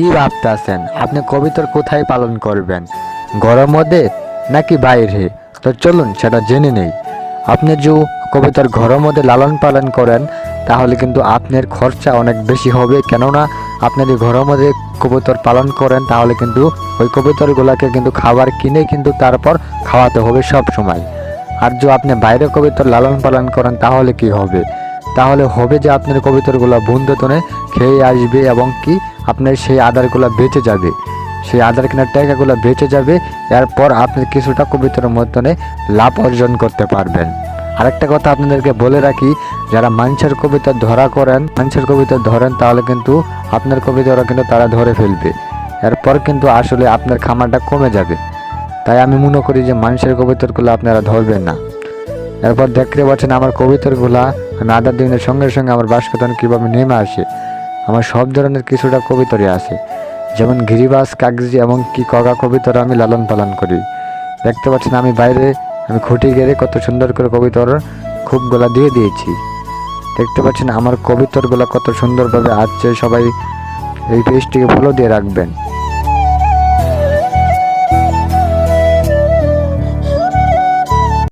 কি ভাবতেছেন আপনি কবিতর কোথায় পালন করবেন, ঘরের মধ্যে নাকি বাইরে? তো চলুন সেটা জেনে নেই। আপনি যে কবিতর ঘরের মধ্যে লালন পালন করেন তাহলে কিন্তু আপনার খরচা অনেক বেশি হবে, কেননা আপনি যদি ঘরের মধ্যে কবুতর পালন করেন তাহলে কিন্তু ওই কবুতরগুলোকে কিন্তু খাবার কিনে কিন্তু তারপর খাওয়াতে হবে সব সময়। আর যদি আপনি বাইরে কবুতর লালন পালন করেন তাহলে কি হবে? তাহলে হবে যে আপনার কবুতরগুলো বন্ধুতনে খেয়ে আসবে এবং কি আপনার সেই আদারগুলো বেঁচে যাবে, সেই আদার কেনার টাকাগুলো বেঁচে যাবে। এরপর আপনি কিছুটা কবুতরের মতনে লাভ অর্জন করতে পারবেন। আরেকটা কথা আপনাদেরকে বলে রাখি, যারা মানুষের কবুতর ধরেন তাহলে কিন্তু আপনার কবুতরও কিন্তু তারা ধরে ফেলবে। এরপর কিন্তু আসলে আপনার খামারটা কমে যাবে। তাই আমি মনে করি যে মানুষের কবুতরগুলো আপনারা ধরবেন না। এরপর দেখতে পাচ্ছেন আমার কবুতরগুলা আমি আদার দিনের সঙ্গে সঙ্গে আমার বাসখাতনে কীভাবে নেমে আসে। আমার সব ধরনের কিছুটা কবুতরই আছে, যেমন গিরিবাজ, কাগজি এবং কি কগা কবুতর আমি লালন পালন করি। দেখতে পাচ্ছেন আমি বাইরে খুঁটি গেড়ে কত সুন্দর করে কবুতর খুবগুলা দিয়ে দিয়েছি। দেখতে পাচ্ছেন আমার কবুতরগুলা কত সুন্দরভাবে আসছে। সবাই এই পেজটিকে ফলো দিয়ে রাখবেন।